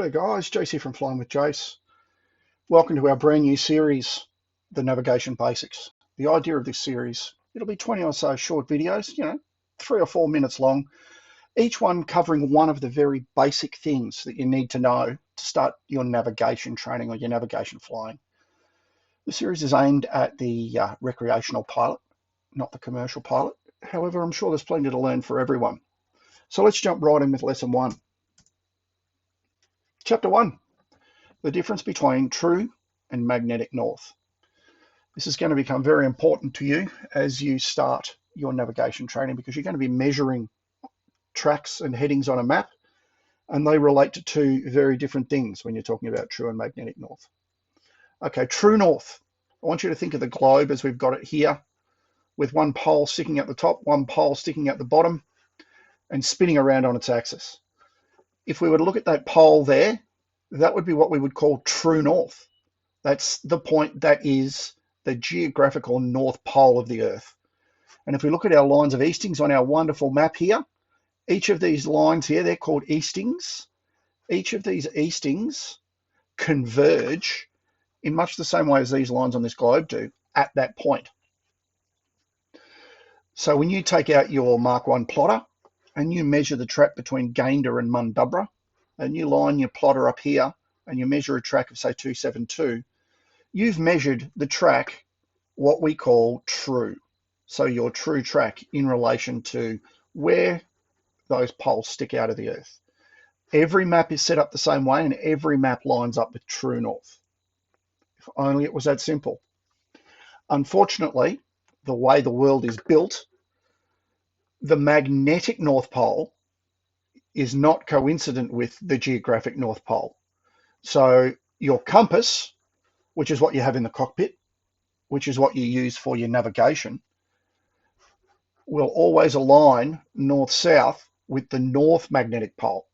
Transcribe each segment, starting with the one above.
Hey guys, Jace here from Flying with Jace. Welcome to our brand new series, the Navigation Basics. The idea of this series, it'll be 20 or so short videos, 3 or 4 minutes long, each one covering one of the very basic things that you need to know to start your navigation training or your navigation flying. The series is aimed at the recreational pilot, not the commercial pilot. However, I'm sure there's plenty to learn for everyone. So let's jump right in with lesson 1. Chapter 1, the difference between true and magnetic north. This is going to become very important to you as you start your navigation training because you're going to be measuring tracks and headings on a map, and they relate to two very different things when you're talking about true and magnetic north. Okay, true north. I want you to think of the globe as we've got it here, with one pole sticking at the top, one pole sticking at the bottom, and spinning around on its axis. If we were to look at that pole there, that would be what we would call true north. That's the point that is the geographical north pole of the Earth. And if we look at our lines of eastings on our wonderful map here, each of these lines here, they're called eastings. Each of these eastings converge in much the same way as these lines on this globe do at that point. So when you take out your Mark 1 plotter and you measure the track between Gayndah and Mundubbera, and you line your plotter up here and you measure a track of say 272, you've measured the track what we call true. So your true track in relation to where those poles stick out of the Earth. Every map is set up the same way and every map lines up with true north. If only it was that simple. Unfortunately, the way the world is built, the magnetic North Pole is not coincident with the geographic North Pole. So your compass, which is what you have in the cockpit, which is what you use for your navigation, will always align north-south with the north magnetic pole.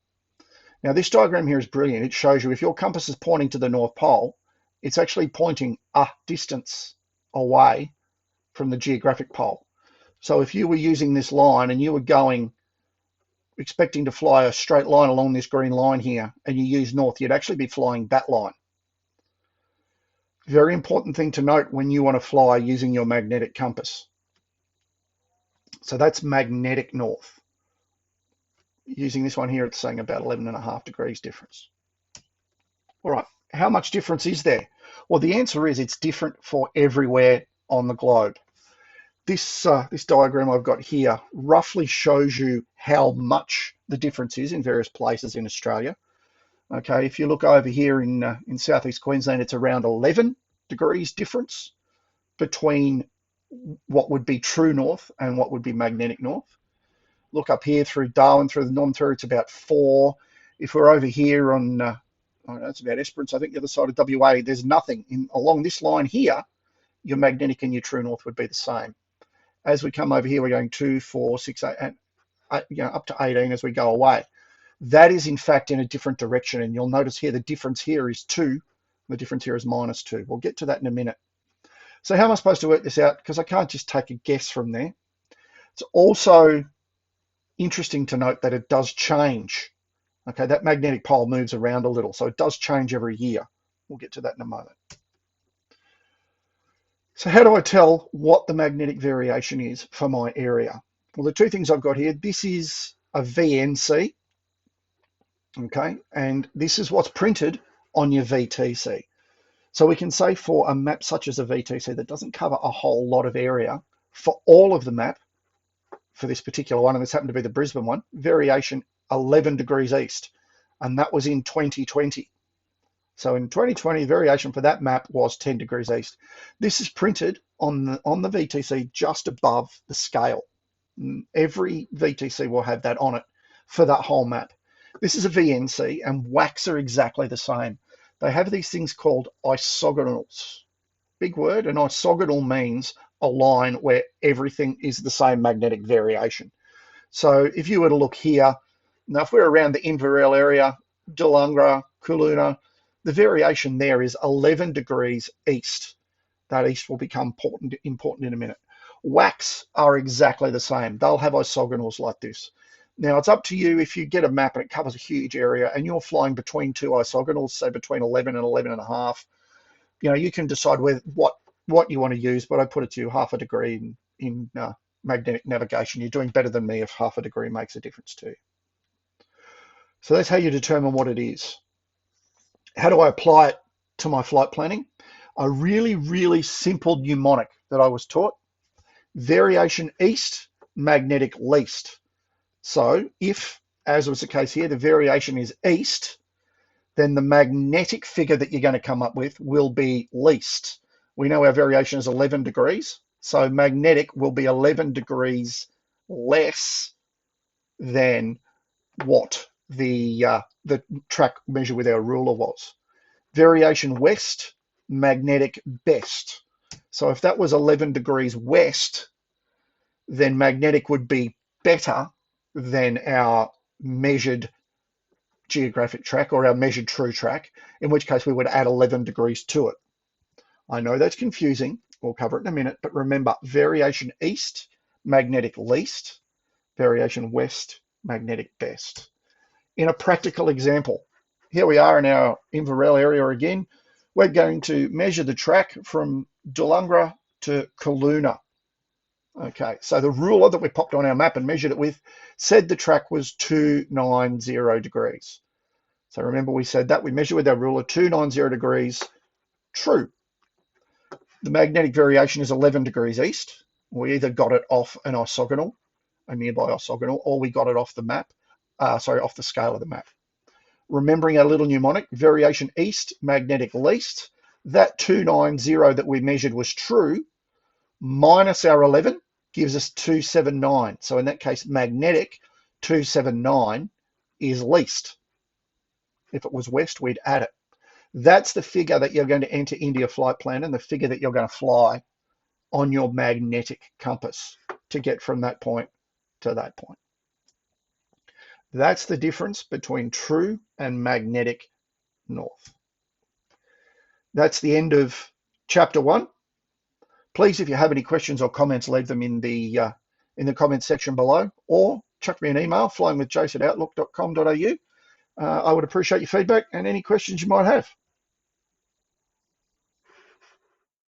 Now this diagram here is brilliant. It shows you if your compass is pointing to the North Pole, it's actually pointing a distance away from the geographic pole. So if you were using this line and you were going, expecting to fly a straight line along this green line here, and you use north, you'd actually be flying that line. Very important thing to note when you want to fly using your magnetic compass. So that's magnetic north. Using this one here, it's saying about 11.5 degrees difference. All right, how much difference is there? Well, the answer is it's different for everywhere on the globe. This diagram I've got here roughly shows you how much the difference is in various places in Australia. Okay, if you look over here in southeast Queensland, it's around 11 degrees difference between what would be true north and what would be magnetic north. Look up here through Darwin, through the Northern Territory, it's about 4. If we're over here on, I don't know, it's about Esperance, I think the other side of WA, there's nothing. Along this line here, your magnetic and your true north would be the same. As we come over here, we're going 2, 4, 6, 8, and up to 18 as we go away. That is in fact in a different direction, and you'll notice here the difference here is 2, the difference here is -2. We'll get to that in a minute. So how am I supposed to work this out? Because I can't just take a guess from there. It's also interesting to note that it does change. Okay, that magnetic pole moves around a little, so it does change every year. We'll get to that in a moment. So how do I tell what the magnetic variation is for my area? Well, the two things I've got here, this is a VNC, okay, and this is what's printed on your VTC. So we can say for a map such as a VTC that doesn't cover a whole lot of area, for all of the map, for this particular one, and this happened to be the Brisbane one, variation 11 degrees east, and that was in 2020. So in 2020, variation for that map was 10 degrees east. This is printed on the VTC just above the scale. Every VTC will have that on it for that whole map. This is a VNC, and WACs are exactly the same. They have these things called isogonals. Big word, an isogonal means a line where everything is the same magnetic variation. So if you were to look here, now if we're around the Inverell area, Dulungra, Kuluna, the variation there is 11 degrees east. That east will become important in a minute. WACs are exactly the same. They'll have isogonals like this. Now, it's up to you if you get a map and it covers a huge area and you're flying between two isogonals, say between 11 and 11 and a half, you can decide what you want to use, but I put it to you, half a degree in magnetic navigation. You're doing better than me if half a degree makes a difference to you. So that's how you determine what it is. How do I apply it to my flight planning? A really, really simple mnemonic that I was taught: variation east, magnetic least. So if, as was the case here, the variation is east, then the magnetic figure that you're going to come up with will be least. We know our variation is 11 degrees, so magnetic will be 11 degrees less than what the track measure with our ruler was. Variation west, magnetic best. So if that was 11 degrees west, then magnetic would be better than our measured geographic track or our measured true track, in which case we would add 11 degrees to it. I know that's confusing. We'll cover it in a minute, but remember, variation east, magnetic least, variation west, magnetic best. In a practical example, here we are in our Inverell area again. We're going to measure the track from Dulungra to Kaluna. Okay, so the ruler that we popped on our map and measured it with said the track was 290 degrees. So remember, we said that we measure with our ruler 290 degrees, true. The magnetic variation is 11 degrees east. We either got it off an isogonal, a nearby isogonal, or we got it off the map, off the scale of the map. Remembering our little mnemonic, variation east, magnetic least, that 290 that we measured was true, minus our 11 gives us 279. So in that case, magnetic 279 is least. If it was west, we'd add it. That's the figure that you're going to enter into your flight plan and the figure that you're going to fly on your magnetic compass to get from that point to that point. That's the difference between true and magnetic north. That's the end of chapter 1. Please, if you have any questions or comments, leave them in the comments section below, or chuck me an email, flyingwithjace@outlook.com.au. I would appreciate your feedback and any questions you might have.